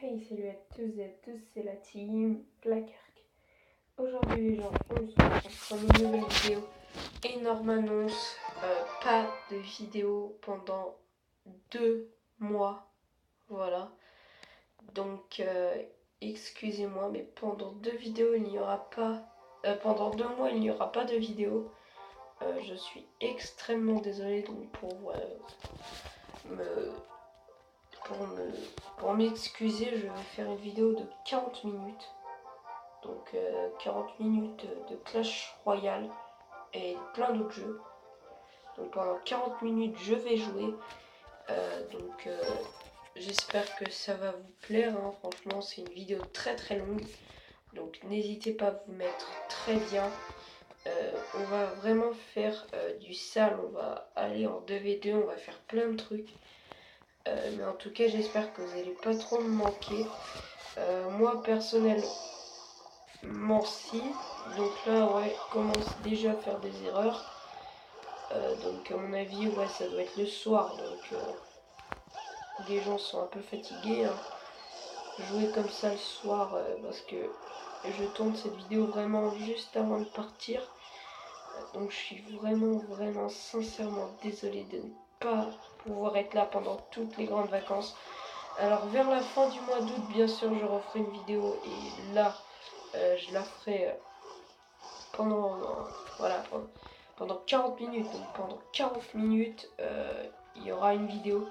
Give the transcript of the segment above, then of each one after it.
Hey, salut à tous et à tous, c'est la team Plackerk. Aujourd'hui les gens, on se retrouve pour une nouvelle vidéo. Énorme annonce, pas de vidéo pendant 2 mois. Voilà. Donc excusez-moi, mais pendant 2 vidéos il n'y aura pas. Pendant 2 mois il n'y aura pas de vidéo. Je suis extrêmement désolée donc pour m'excuser, je vais faire une vidéo de 40 minutes. Donc 40 minutes de Clash Royale et plein d'autres jeux. Donc pendant 40 minutes je vais jouer. J'espère que ça va vous plaire. Hein. Franchement c'est une vidéo très très longue. Donc n'hésitez pas à vous mettre très bien. On va vraiment faire du sale. On va aller en 2v2. On va faire plein de trucs. Mais en tout cas j'espère que vous n'allez pas trop me manquer. Moi personnellement si. Donc là ouais, commence déjà à faire des erreurs. Donc à mon avis ouais ça doit être le soir. Donc les gens sont un peu fatigués. Hein. Jouer comme ça le soir parce que je tourne cette vidéo vraiment juste avant de partir. Donc je suis vraiment sincèrement désolée de ne pas pouvoir être là pendant toutes les grandes vacances. Alors vers la fin du mois d'août bien sûr je referai une vidéo et là je la ferai pendant voilà pendant 40 minutes. Donc pendant 40 minutes il y aura une vidéo.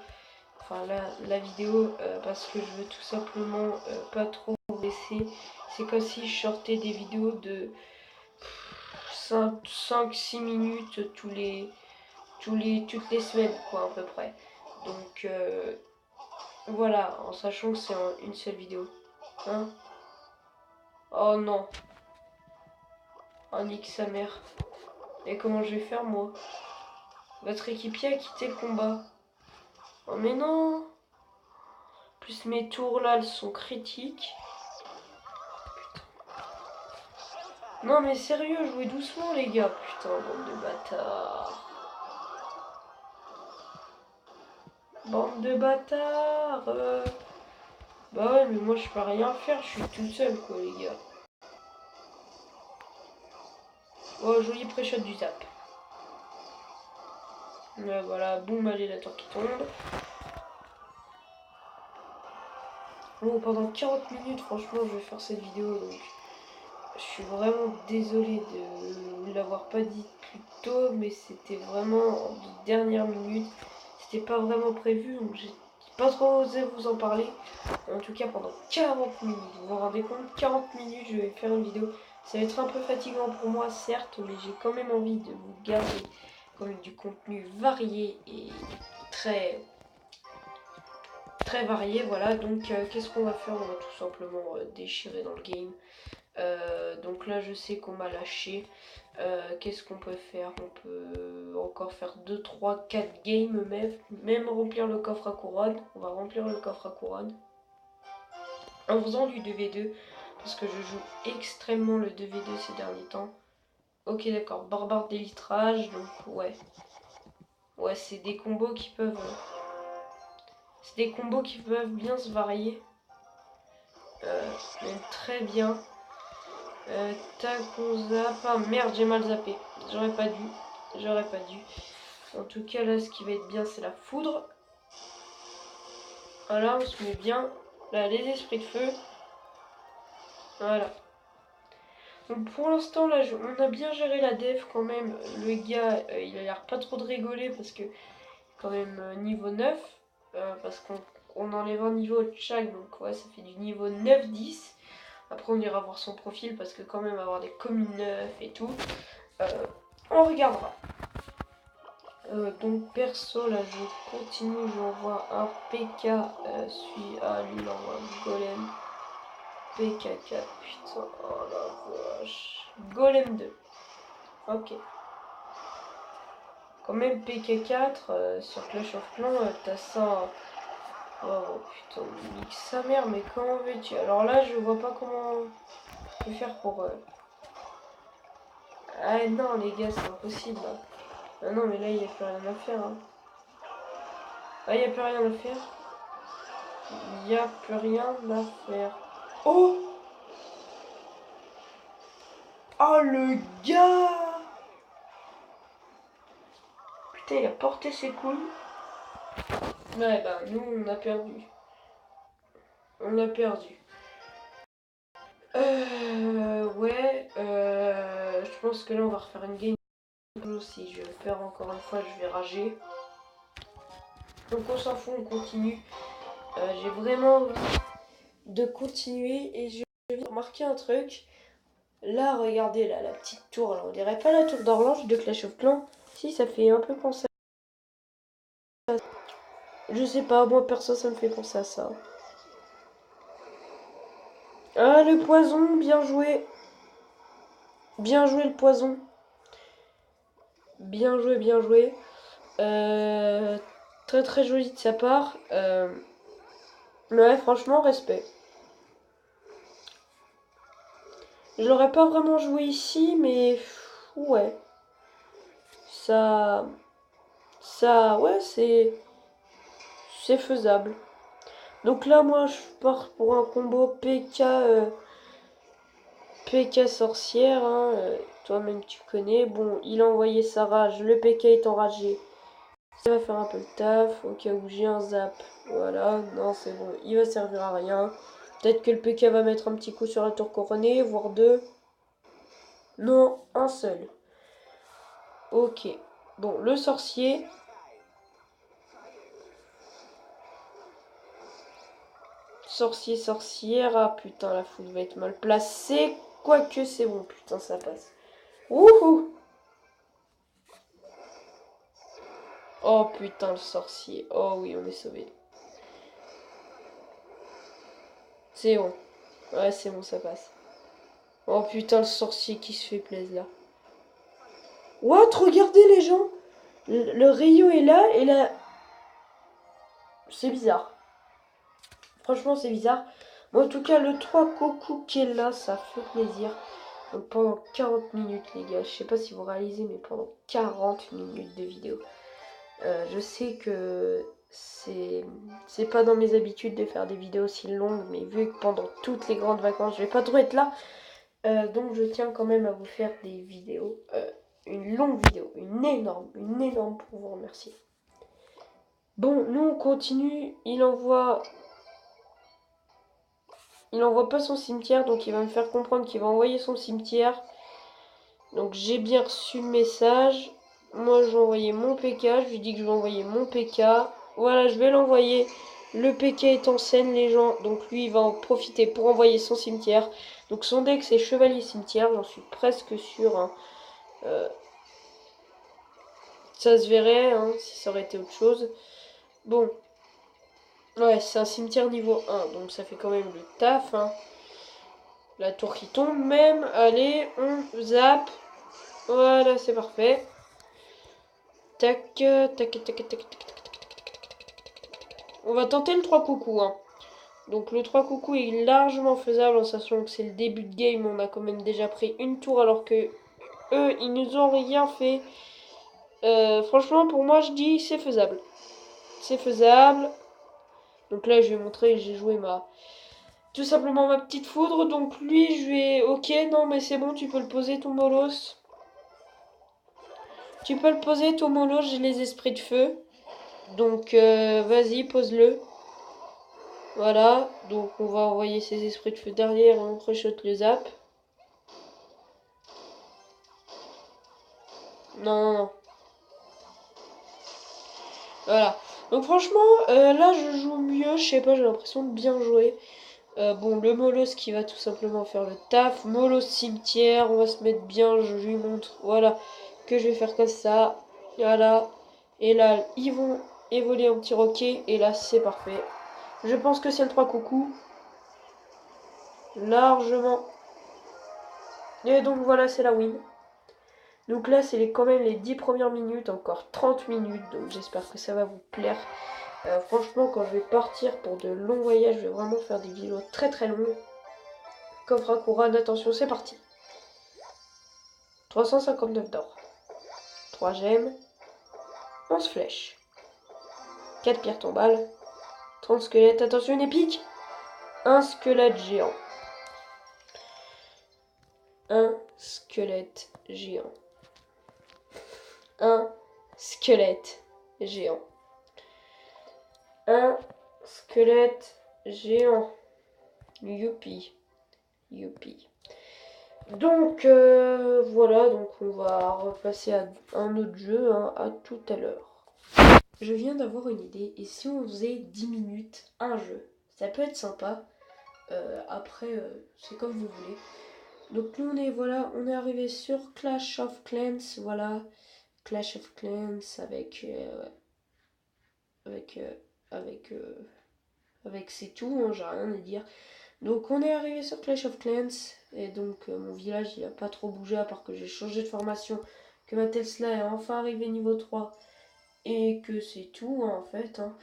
Enfin la vidéo parce que je veux tout simplement pas trop vous laisser. C'est comme si je sortais des vidéos de 5-6 minutes toutes les semaines quoi à peu près. Donc voilà, en sachant que c'est une seule vidéo. Hein? Oh non. Oh nique sa mère. Et comment je vais faire moi? Votre équipier a quitté le combat. Oh mais non. Plus mes tours là, elles sont critiques. Non mais sérieux, jouez doucement les gars. Putain, bande de bâtards. Bande de bâtards. Bah ouais, mais moi je peux rien faire, je suis toute seule quoi les gars. Oh, joli pré-shot du zap. Voilà, boum, allez la tour qui tombe. Bon, pendant 40 minutes, franchement, je vais faire cette vidéo, donc je suis vraiment désolée de ne l'avoir pas dit plus tôt, mais c'était vraiment en dernière minute. C'était pas vraiment prévu, donc j'ai pas trop osé vous en parler. En tout cas, pendant 40 minutes, vous vous rendez compte, 40 minutes, je vais faire une vidéo. Ça va être un peu fatigant pour moi, certes, mais j'ai quand même envie de vous garder quand même du contenu varié et très varié. Voilà, donc qu'est-ce qu'on va faire? On va tout simplement déchirer dans le game. Donc là, je sais qu'on m'a lâché. Qu'est-ce qu'on peut faire? On peut encore faire 2, 3, 4 games, même remplir le coffre à couronne. On va remplir le coffre à couronne en faisant du 2v2 parce que je joue extrêmement le 2v2 ces derniers temps. Ok, d'accord, barbare d'élitrage, donc ouais. Ouais, c'est des combos qui peuvent. C'est des combos qui peuvent bien se varier. Même très bien. Tac, on zappe. Ah merde, j'ai mal zappé. J'aurais pas dû. J'aurais pas dû. En tout cas, là, ce qui va être bien, c'est la foudre. Voilà, on se met bien. Là, les esprits de feu. Voilà. Donc pour l'instant, là, on a bien géré la def quand même. Le gars, il a l'air pas trop de rigoler parce que, quand même, niveau 9. Parce qu'on enlève un niveau de chaque. Donc, ouais, ça fait du niveau 9-10. Après, on ira voir son profil parce que, quand même, avoir des communes 9 et tout. On regardera. Donc perso là je continue, j'envoie un PK, lui il envoie un golem, PK4, putain, oh la vache, golem 2, ok. Quand même PK4 sur Clash of Clans, t'as ça, oh putain, nique sa mère, mais comment veux-tu? Alors là je vois pas comment on peut faire pour... Ah non les gars c'est impossible là. Ah non mais là il n'y a plus rien à faire hein. Ah il n'y a plus rien à faire. Il n'y a plus rien à faire. Oh! Oh le gars! Putain, il a porté ses couilles. Ouais, bah nous on a perdu. On a perdu. Ouais, je pense que là on va refaire une game. Si je perds encore une fois, je vais rager. Donc on s'en fout, on continue. J'ai vraiment envie de continuer et je vais remarquer un truc. Là, regardez là, la petite tour, là, on dirait pas la tour d'horloge de Clash of Clans. Si, ça fait un peu penser à ça. Je sais pas, moi perso, ça me fait penser à ça. Ah, le poison, bien joué. Bien joué, le poison. Bien joué, bien joué. Très très joli de sa part. Ouais, franchement, respect. Je l'aurais pas vraiment joué ici, mais ouais. Ouais, c'est faisable. Donc là, moi, je pars pour un combo PK sorcière. Hein, toi-même, tu connais. Bon, il a envoyé sa rage. Le PK est enragé. Ça va faire un peu le taf. Au cas où j'ai un zap. Voilà. Non, c'est bon. Il va servir à rien. Peut-être que le PK va mettre un petit coup sur la tour couronnée, voire deux. Non, un seul. Ok. Bon, le sorcier. Sorcier, sorcière. Ah putain, la foule va être mal placée. Quoique c'est bon, putain, ça passe. Wouhou! Oh putain, le sorcier. Oh oui, on est sauvé. C'est bon. Ouais, c'est bon, ça passe. Oh putain, le sorcier qui se fait plaisir là. What? Regardez les gens! Le rayon est là et là. C'est bizarre. Franchement, c'est bizarre. Mais en tout cas, le 3 coucou qui est là, ça fait plaisir. Donc pendant 40 minutes, les gars. Je sais pas si vous réalisez, mais pendant 40 minutes de vidéo. Je sais que c'est pas dans mes habitudes de faire des vidéos aussi longues, mais vu que pendant toutes les grandes vacances, je vais pas trop être là, donc je tiens quand même à vous faire des vidéos, une longue vidéo, une énorme pour vous remercier. Bon, nous on continue, il envoie pas son cimetière, donc il va me faire comprendre qu'il va envoyer son cimetière. Donc j'ai bien reçu le message. Moi je vais envoyer mon PK, je lui dis que je vais envoyer mon PK. Voilà, je vais l'envoyer. Le PK est en scène, les gens. Donc lui, il va en profiter pour envoyer son cimetière. Donc son deck, c'est Chevalier Cimetière, j'en suis presque sûr. Hein. Ça se verrait hein, si ça aurait été autre chose. Bon. Ouais, c'est un cimetière niveau 1, donc ça fait quand même le taf. Hein. La tour qui tombe même. Allez, on zappe. Voilà, c'est parfait. Tac, tac, tac, tac, tac, tac, tac. On va tenter le 3 coucou. Hein. Donc le 3 coucou est largement faisable en sachant que c'est le début de game. On a quand même déjà pris une tour alors que eux, ils nous ont rien fait. Franchement, pour moi, je dis c'est faisable. C'est faisable. Donc là, je vais montrer que j'ai joué tout simplement ma petite foudre. Donc lui, je vais... Ok, non, mais c'est bon, tu peux le poser ton molos. Tu peux le poser ton molos, j'ai les esprits de feu. Donc vas-y, pose-le. Voilà, donc on va envoyer ces esprits de feu derrière et on crochote le zap. Non, non, non. Voilà. Donc franchement, là je joue mieux, je sais pas, j'ai l'impression de bien jouer. Bon, le Molos qui va tout simplement faire le taf. Molos cimetière, on va se mettre bien, je lui montre, voilà, que je vais faire comme ça. Voilà. Et là, ils vont évoluer un petit roquet, et là c'est parfait. Je pense que c'est le 3 coucou. Largement. Et donc voilà, c'est la win. Donc là, c'est quand même les 10 premières minutes, encore 30 minutes, donc j'espère que ça va vous plaire. Franchement, quand je vais partir pour de longs voyages, je vais vraiment faire des vidéos très très longues. Coffre à couronne, attention, c'est parti. 359 d'or. 3 gemmes. 11 flèches. 4 pierres tombales. 30 squelettes. Attention, une épique. Un squelette géant. Un squelette géant. Un squelette géant. Un squelette géant. Youpi. Youpi. Donc voilà, donc on va repasser à un autre jeu, hein, à tout à l'heure. Je viens d'avoir une idée, et si on faisait 10 minutes un jeu, ça peut être sympa. Après, c'est comme vous voulez. Donc nous on est arrivé sur Clash of Clans, voilà. Clash of Clans avec c'est tout, hein, j'ai rien à dire. Donc on est arrivé sur Clash of Clans, et donc mon village il a pas trop bougé à part que j'ai changé de formation, que ma Tesla est enfin arrivée niveau 3, et que c'est tout, hein, en fait, hein.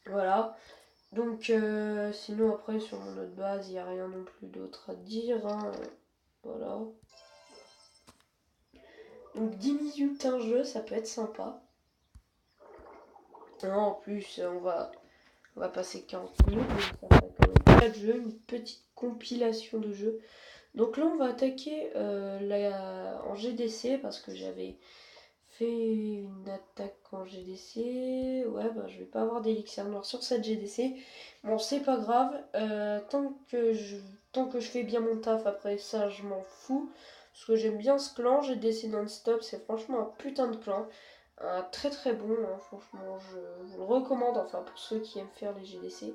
Voilà. Donc sinon après sur mon autre base il n'y a rien non plus d'autre à dire, hein. Voilà. Donc 10 minutes un jeu, ça peut être sympa. Non, en plus on va passer 40 minutes, donc ça fait quand même pas de jeu, une petite compilation de jeux. Donc là on va attaquer en GDC parce que j'avais fait une attaque en GDC. Ouais, bah je vais pas avoir d'élixir noir sur cette GDC. Bon, c'est pas grave. Tant que je fais bien mon taf, après ça, je m'en fous. Parce que j'aime bien ce clan. GDC non-stop, c'est franchement un putain de clan. Un très très bon, hein, franchement, je vous le recommande. Enfin, pour ceux qui aiment faire les GDC.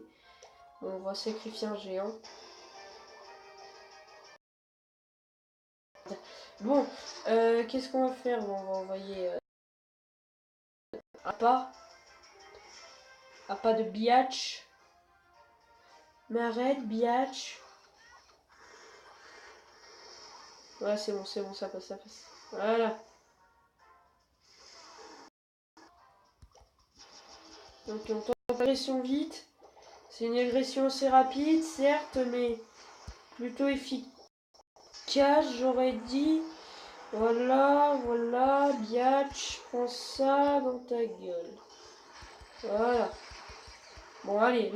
Bon, on va sacrifier un géant. Bon, qu'est-ce qu'on va faire? Bon, on va envoyer Appa de biatch. Mais arrête, biatch. Ouais, c'est bon, ça passe, ça passe. Voilà. Donc on tente l'agression vite. C'est une agression assez rapide, certes, mais plutôt efficace, j'aurais dit. Voilà, voilà, biatch, prends ça dans ta gueule. Voilà. Bon, allez.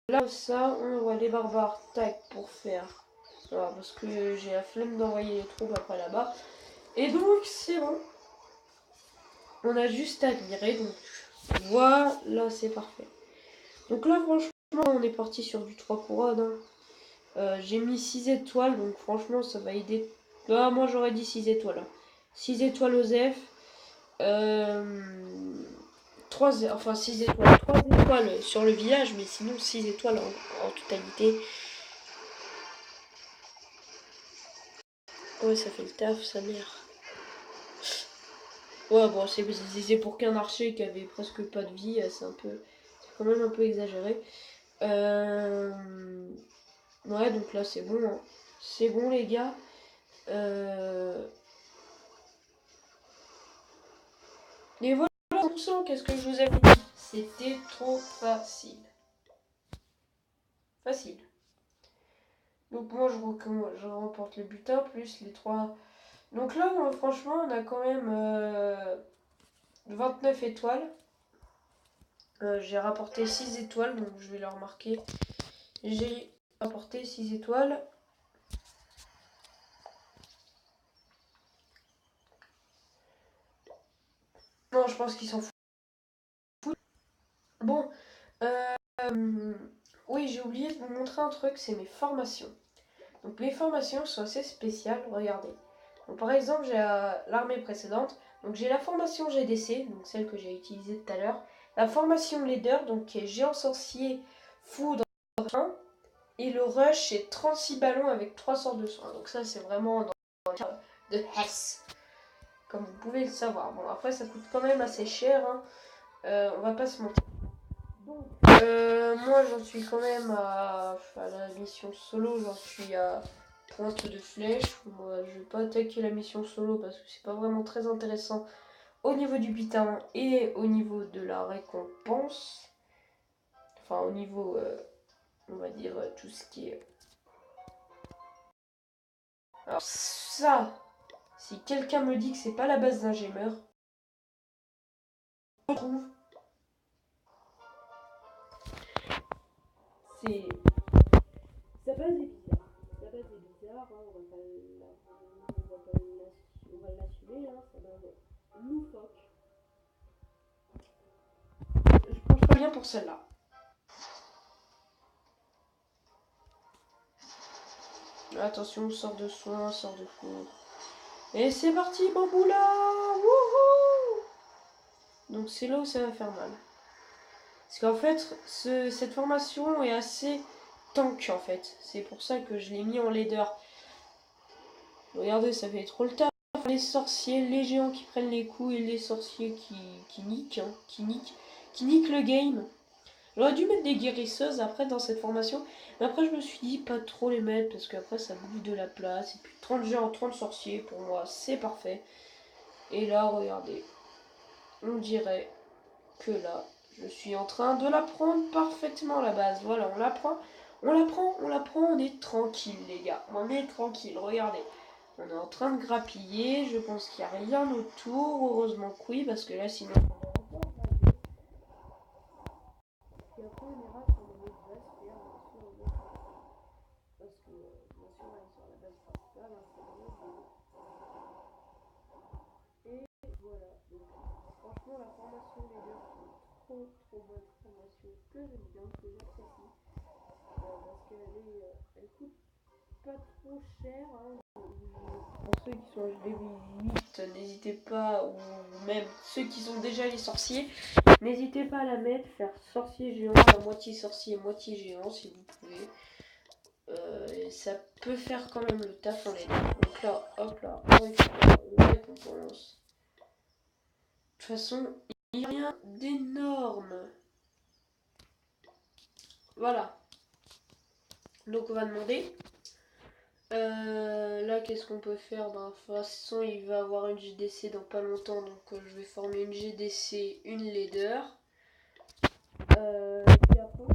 Là, ça, on voit les barbares, tac, pour faire. Voilà, parce que j'ai la flemme d'envoyer les troupes après là-bas. Et donc, c'est bon. On a juste à admirer, donc voilà, c'est parfait. Donc là, franchement, on est parti sur du 3 couronnes, hein. J'ai mis 6 étoiles, donc franchement, ça va aider. Ah, moi, j'aurais dit 6 étoiles, hein. 6 étoiles aux F. 6 étoiles. 3 étoiles sur le village, mais sinon 6 étoiles en totalité. Ouais, ça fait le taf, sa mère. Ouais, bon, c'est pour qu'un archer qui avait presque pas de vie, c'est quand même un peu exagéré. Ouais, donc là, c'est bon, hein. C'est bon, les gars. Et voilà, qu'est-ce que je vous avais dit? C'était trop facile. Facile. Donc moi, je remporte le butin, plus les 3. Donc là, franchement, on a quand même 29 étoiles. J'ai rapporté 6 étoiles, donc je vais leur marquer. J'ai rapporté 6 étoiles. Non, je pense qu'ils s'en foutent. Bon, oui, j'ai oublié de vous montrer un truc, c'est mes formations. Donc mes formations sont assez spéciales, regardez. Donc, par exemple, j'ai l'armée précédente. Donc j'ai la formation GDC, donc celle que j'ai utilisée tout à l'heure. La formation leader, donc qui est géant sorcier, foudre 1. Et le rush, c'est 36 ballons avec 3 sorts de soins. Donc ça, c'est vraiment dans le cadre de Hess. Comme vous pouvez le savoir. Bon, après, ça coûte quand même assez cher, hein. On va pas se mentir. Donc, moi, j'en suis quand même à la mission solo, j'en suis à pointe de flèche. Moi, je vais pas attaquer la mission solo parce que c'est pas vraiment très intéressant au niveau du butin et au niveau de la récompense. Enfin, au niveau, on va dire, tout ce qui est... Alors ça, si quelqu'un me dit que c'est pas la base d'un gamer, je trouve c'est... Sa base est bizarre. Sa base est bizarre, hein, on va l'assumer, hein, sa base est loufoque. Je penche pas bien pour celle-là. Attention, sort de soin, sort de cours. Et c'est parti, Bamboula. Wouhou. Donc c'est là où ça va faire mal. Parce qu'en fait, cette formation est assez tank en fait. C'est pour ça que je l'ai mis en leader. Regardez, ça fait trop le taf. Les sorciers, les géants qui prennent les coups et les sorciers qui niquent, hein, qui niquent le game. J'aurais dû mettre des guérisseuses après dans cette formation. Mais après, je me suis dit pas trop les mettre parce qu'après, ça bouffe de la place. Et puis 30 géants, 30 sorciers, pour moi, c'est parfait. Et là, regardez. On dirait que là, je suis en train de l'apprendre parfaitement la base. Voilà, on l'apprend, on est tranquille les gars. On est tranquille, regardez. On est en train de grappiller, je pense qu'il n'y a rien autour. Heureusement que oui, parce que là sinon on va encore grappiller. Et après on ira sur le mode base faire sur le mode. Parce que bien sûr on est sur la base principale, hein, c'est le mode. Et voilà, donc franchement la formation des deux c'est une trop bonne formation que j'aime bien, que j'apprécie. Parce qu'elle coûte pas trop cher. Hein. Pour ceux qui sont HD8, n'hésitez pas, ou même ceux qui sont déjà les sorciers, n'hésitez pas à la mettre, faire sorcier géant, à moitié sorcier, moitié géant si vous pouvez. Ça peut faire quand même le taf en l'aide. Donc là, hop là, on récupère la récompense. De toute façon, il n'y a rien d'énorme. Voilà. Donc on va demander. Là, qu'est-ce qu'on peut faire? De toute façon, il va avoir une GDC dans pas longtemps, donc je vais former une GDC, une leader. Puis après,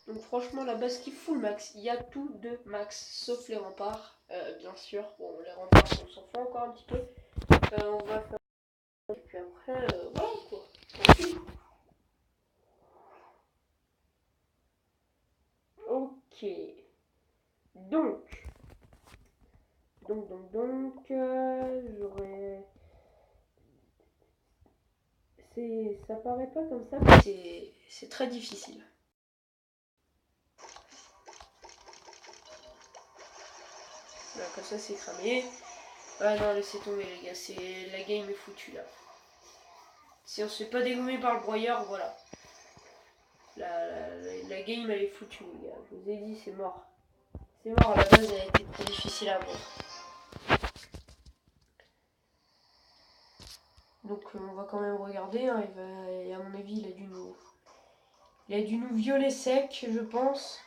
donc franchement, la base qui full max, il y a tout de max, sauf les remparts, bien sûr. Bon, les remparts, on s'en fout encore un petit peu. On va faire... Et puis après, voilà quoi. Ok. Donc, j'aurais... Ça paraît pas comme ça, mais c'est très difficile. Voilà, comme ça c'est cramé. Ah non, laissez tomber les gars, la game est foutue là. Si on se fait pas dégommer par le broyeur, voilà. La game elle est foutue les gars, je vous ai dit c'est mort. C'est mort, la base elle a été très difficile à avoir. Donc on va quand même regarder, hein, et à mon avis il a dû nous violer sec je pense.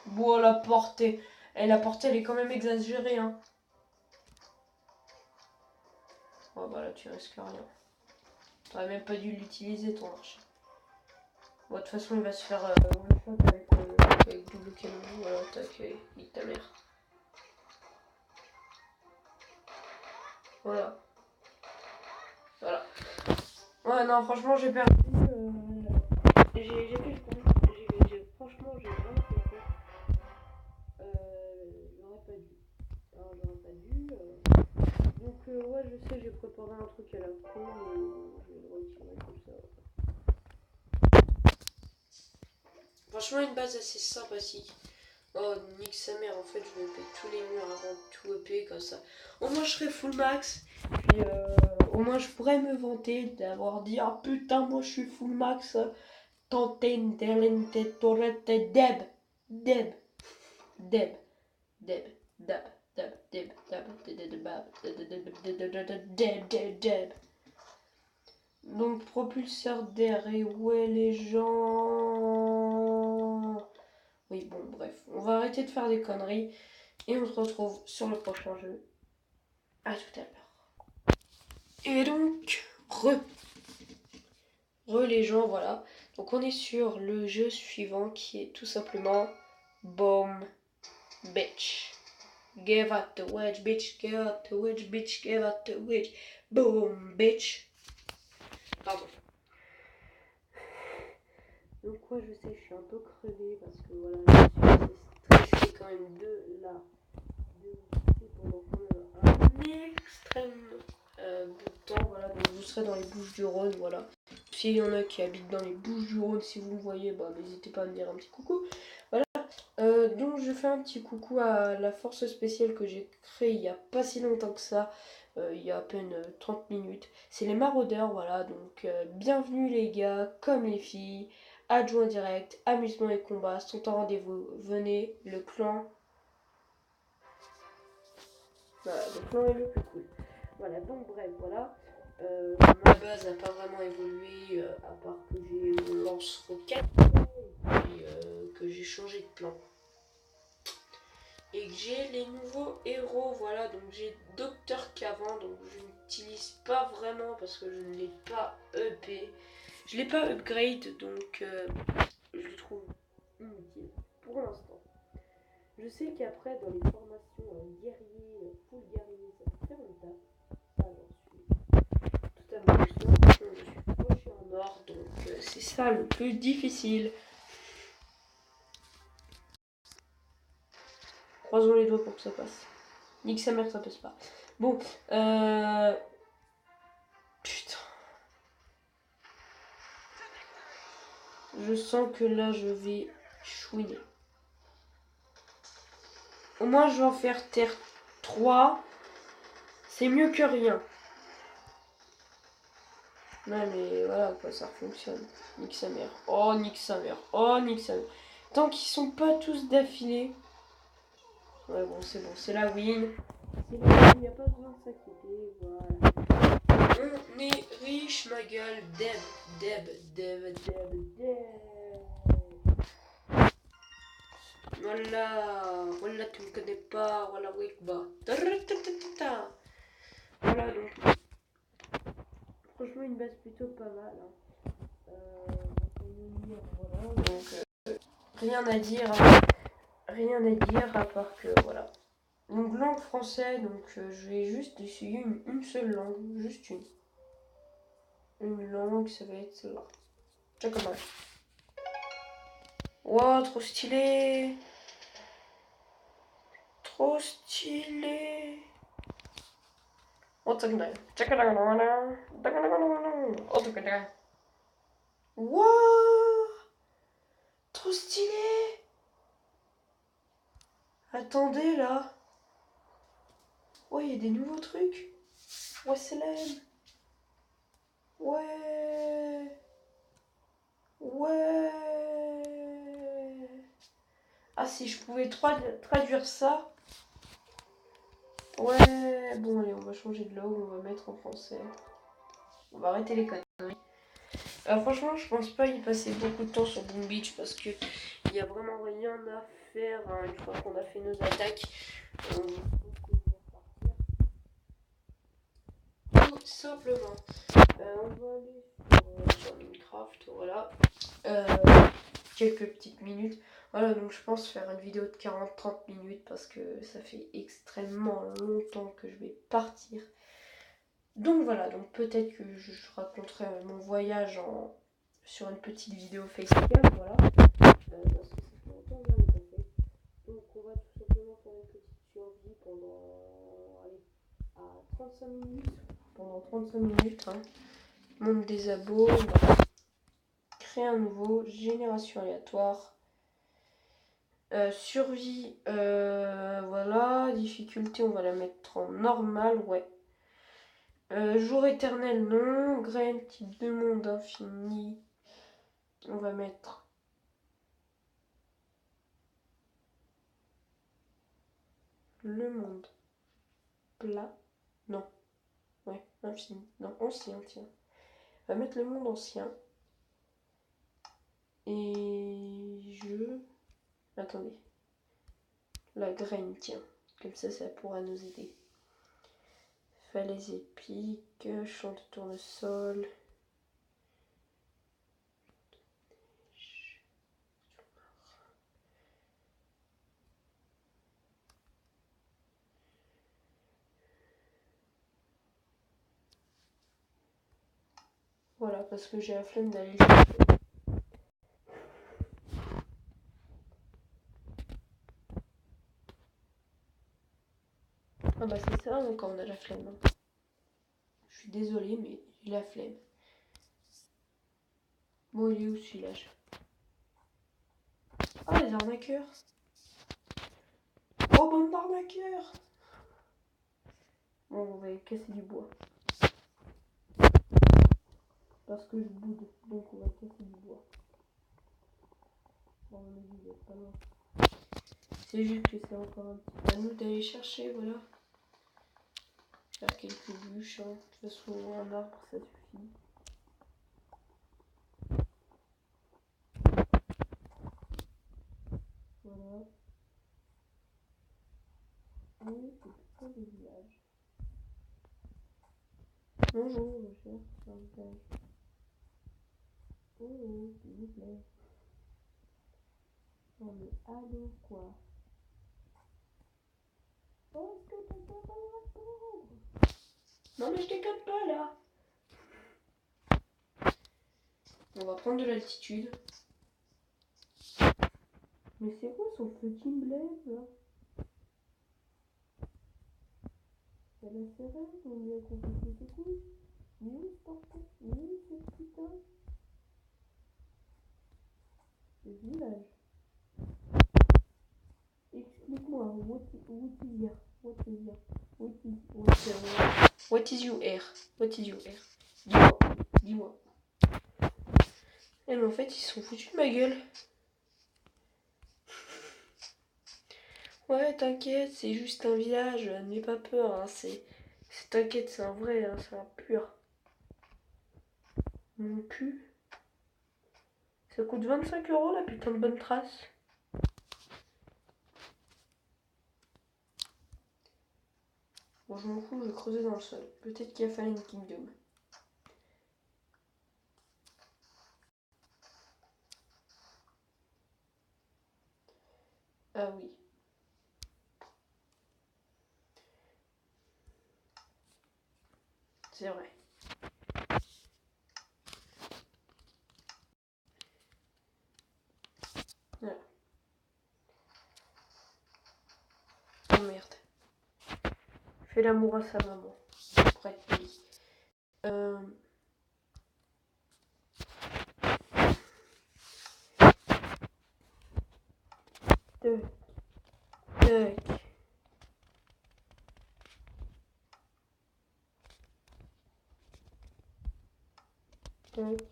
Bon la portée elle est quand même exagérée hein. Oh bah là tu risques rien. T'aurais même pas dû l'utiliser ton archer. Bon, de toute façon il va se faire one shot avec double canon. Voilà, tac, nique ta mère. Voilà. Voilà. Ouais non franchement j'ai perdu. J'ai fait le con. Franchement j'ai vraiment fait le con. J'aurais pas dû. Alors j'aurais pas dû. Donc ouais je sais j'ai préparé un truc à la con mais je vais le retirer comme ça. Franchement une base assez sympathique. Oh nique sa mère, en fait je vais upper tous les murs avant de tout upper comme ça. Au moins je serai full max. Puis au moins je pourrais me vanter d'avoir dit ah putain moi je suis full max. Tenten delente torrette deb. Deb. Deb. Deb. Dab. Dab. Deb. Dab. Deb. Deb. Deb. Donc propulseur d'air et ouais les gens. Oui bon bref, on va arrêter de faire des conneries et on se retrouve sur le prochain jeu. À tout à l'heure. Et donc, re les gens, voilà. Donc on est sur le jeu suivant qui est tout simplement Boom Bitch. Give out the wedge, bitch, give out the wedge, bitch, give out the wedge. Boom bitch. Pardon. Donc ouais, je sais, je suis un peu crevée parce que voilà, je suis stressée quand même pendant un extrême bout de temps. Voilà, donc vous serez dans les Bouches-du-Rhône, voilà. S'il y en a qui habitent dans les Bouches-du-Rhône, si vous me voyez, bah n'hésitez pas à me dire un petit coucou. Voilà. Donc je fais un petit coucou à la force spéciale que j'ai créée il n'y a pas si longtemps que ça, il y a à peine 30 minutes. C'est les maraudeurs, voilà, donc bienvenue les gars, comme les filles, adjoints direct, amusement et combat sont en rendez-vous. Venez, le clan. Voilà, le clan est le plus cool. Voilà, donc bref, voilà. Ma base n'a pas vraiment évolué, à part que j'ai mon lance-roquette et que j'ai changé de plan. Et que j'ai les nouveaux héros, voilà, donc j'ai Docteur Cavan, donc je n'utilise pas vraiment parce que je ne l'ai pas EP. Je l'ai pas upgrade, donc je le trouve inutile pour l'instant. Je sais qu'après dans les formations guerriers, full guerrier, ça peut faire le taf. Ça j'en suis totalement sûr. Je suis poché en or, donc c'est ça le plus difficile. Croisons les doigts pour que ça passe. Nique sa mère, ça passe pas. Bon, putain. Je sens que là, je vais chouiner. Au moins, je vais en faire terre 3. C'est mieux que rien. Ouais, mais voilà, quoi, ça fonctionne. Nique sa mère. Oh, nique sa mère. Oh, nique sa mère. Tant qu'ils sont pas tous d'affilée. Ouais, bon, c'est la win. C'est la win, y a pas besoin de s'inquiéter. Voilà. On est riche, ma gueule. Deb. Voilà, tu me connais pas, voilà, Wikba. Voilà, donc, franchement, une base plutôt pas mal. Hein. Voilà, donc, rien à dire, à part que, voilà. Donc, langue française, donc, je vais juste essayer une seule langue, juste une. Une langue, ça va être celle-là. Tiens, comment? Wow, trop stylé! Trop stylé! Wow! Trop stylé! Attendez là! Ouais, il y a des nouveaux trucs! Ouais, c'est l'aime! Ouais! Ouais! Ah, si je pouvais traduire ça! Ouais! Bon, allez, on va changer de langue, on va mettre en français. On va arrêter les conneries. Franchement, je pense pas y passer beaucoup de temps sur Boom Beach parce que il y a vraiment rien à faire hein, une fois qu'on a fait nos attaques. Tout simplement. On va aller sur Minecraft, voilà. Quelques petites minutes. Voilà, donc je pense faire une vidéo de 40-30 minutes parce que ça fait extrêmement longtemps que je vais partir. Donc voilà, donc peut-être que je raconterai mon voyage sur une petite vidéo Facebook, voilà. Parce que ça fait longtemps que je l'ai pas fait. Donc on va tout simplement faire une petite survie pendant, allez, à 35 minutes. Pendant 35 minutes, hein. Monde des abos, on va créer un nouveau, génération aléatoire. Survie, voilà. Difficulté, on va la mettre en normal, ouais. Jour éternel, non. Graine, type de monde infini. On va mettre le monde plat. Non. Ouais, infini. Non, ancien, tiens. On va mettre le monde ancien. Et je... Attendez. La graine, tiens. Comme ça pourra nous aider. Falaise épique, champ de tournesol. Voilà, parce que j'ai la flemme d'aller chercher. Ah bah c'est ça quand on a la flemme. Je suis désolée mais j'ai la flemme. Bon il est où celui-là? Ah les arnaqueurs. Oh bande d'arnaqueurs. Bon on va casser du bois. Parce que je boude, donc on va casser du bois. Bon on est pas loin. C'est juste que c'est encore un petit peu à nous d'aller chercher, voilà. Faire quelques bûches, hein. De toute façon un arbre ça suffit. Voilà. Et c'est plutôt des villages. Bonjour, je cherche un village. Oh, s'il vous plaît. Non mais allô quoi. Oh, est-ce que quelqu'un va me répondre? Non mais je déconne pas là. On va prendre de l'altitude. Mais c'est quoi son petit blaze là? Elle a serré, on lui a compliqué ses couilles. Mais où ce portrait? Mais où ce putain? Le village. Explique-moi, what is here? What is here? What is your air? What is your air? Dis-moi, dis-moi. Eh mais en fait, ils se sont foutus de ma gueule. Ouais, t'inquiète, c'est juste un village, n'aie pas peur, hein, t'inquiète, c'est un vrai, hein, c'est un pur. Mon cul. Ça coûte 25 € la putain de bonne trace. Bon, je m'en fous, je vais creuser dans le sol. Peut-être qu'il y a Fallen Kingdom. Ah oui. C'est vrai. Voilà. Oh merde. Fais l'amour à sa maman. Pour être poli. Tac. Tac. Tac.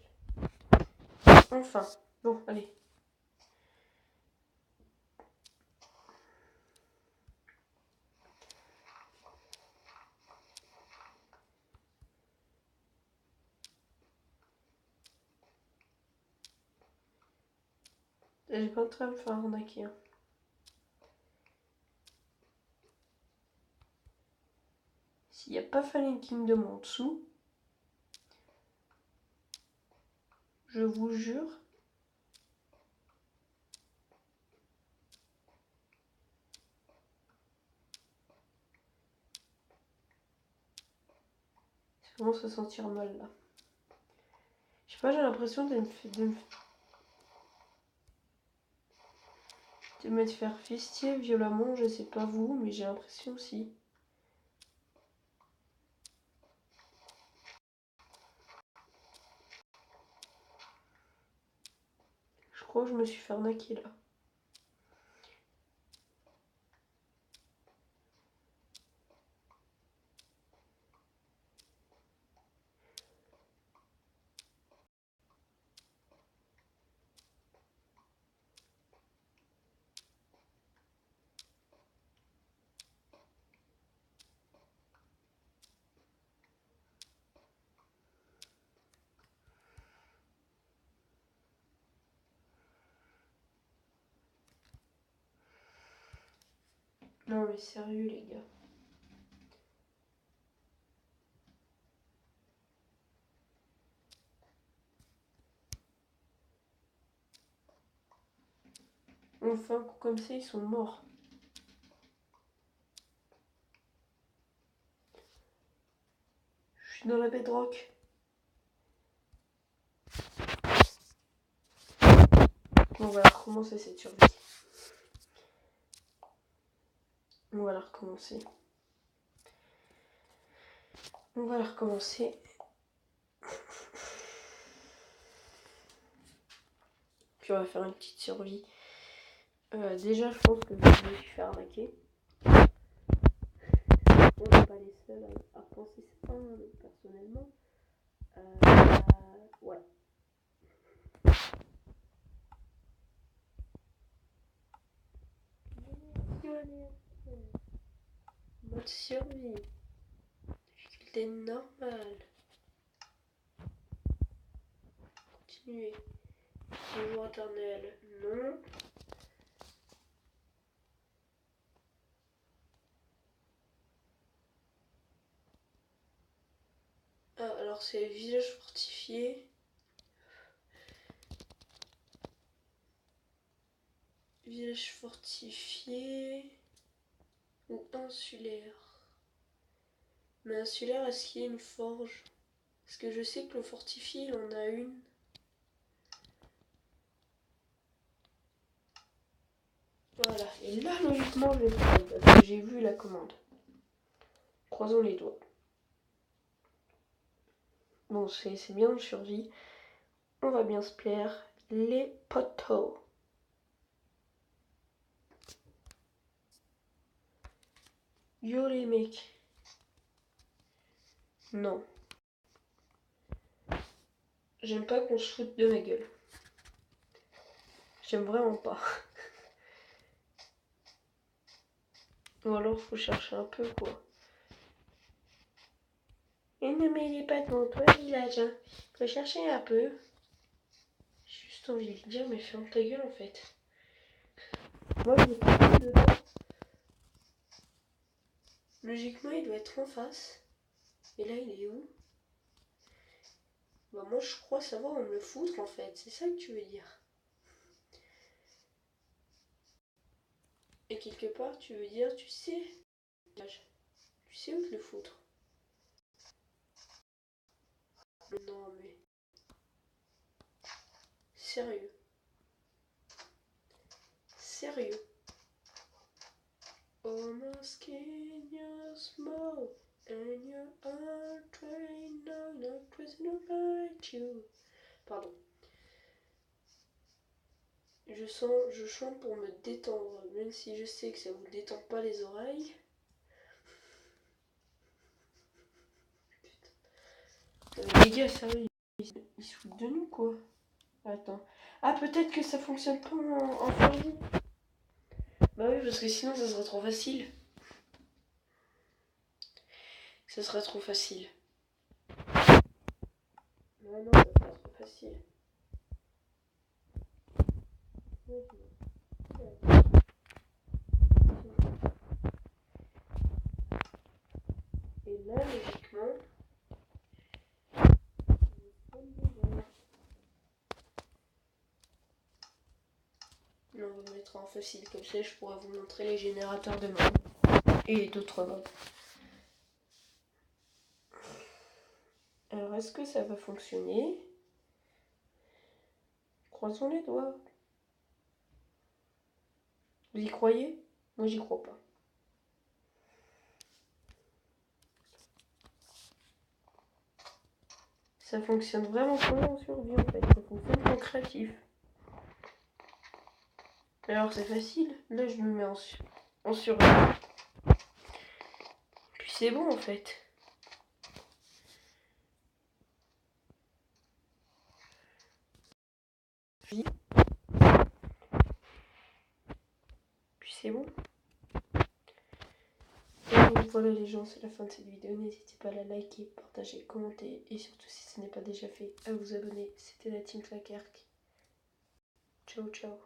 Enfin. Bon, allez. J'ai pas en train de me faire arnaquer. Hein. S'il n'y a pas Fallen Kingdom en dessous, je vous jure. Je commence à sentir mal là. Je sais pas, j'ai l'impression de me faire fistiller violemment, je sais pas vous, mais j'ai l'impression aussi. Je crois que je me suis fait arnaquer là. Non mais sérieux les gars. On fait un coup comme ça, ils sont morts. Je suis dans la bedrock. On va recommencer cette survie. On va la recommencer. On va recommencer. Puis on va faire une petite survie. Déjà, je pense que je me suis fait arnaquer. On n'est pas les seuls à penser ça, personnellement. Ouais. Mode survie. Difficulté normale. Continuer. Niveau éternel. Non. Ah, alors c'est village fortifié. Village fortifié. Ou insulaire. Mais insulaire, est-ce qu'il y a une forge? Parce que je sais que le fortifié, il en a une. Voilà, et là, logiquement, je vais prendre, parce que j'ai vu la commande. Croisons les doigts. Bon, c'est bien, on survit. On va bien se plaire. Les poteaux. Yo les mecs. Non. J'aime pas qu'on se foute de ma gueule. J'aime vraiment pas. Ou alors faut chercher un peu quoi. Et ne mêlez pas devant toi, village. Hein. Faut chercher un peu. J'ai juste envie de dire, mais ferme ta gueule en fait. Moi je l'ai pas mis dedans. Logiquement il doit être en face. Et là il est où? Bah moi je crois savoir où me le foutre en fait. C'est ça que tu veux dire. Et quelque part tu veux dire, tu sais. Tu sais où te le foutre. Non mais. Sérieux. Sérieux. Almost in your small and your heart train now not pressing about you. Pardon. Je chante pour me détendre, même si je sais que ça vous détend pas les oreilles. Les gars, sérieux, ils se foutent de nous quoi. Attends. Ah, peut-être que ça fonctionne pas en survie. Bah oui, parce que sinon ça serait trop facile. Ça serait trop facile. Ouais, non, ça serait trop facile. Et là, logiquement. Non, on va mettre en facile, comme ça je pourrais vous montrer les générateurs de mode. Et d'autres modes. Alors, est-ce que ça va fonctionner? Croisons les doigts. Vous y croyez? Moi, j'y crois pas. Ça fonctionne vraiment pas en survie en fait. Ça fonctionne en créatif. Alors, c'est facile. Là, je me mets en survie. Puis c'est bon en fait. Puis c'est bon. Et donc voilà les gens, c'est la fin de cette vidéo. N'hésitez pas à la liker, partager, commenter. Et surtout si ce n'est pas déjà fait, à vous abonner. C'était la team Claquerque. Ciao ciao.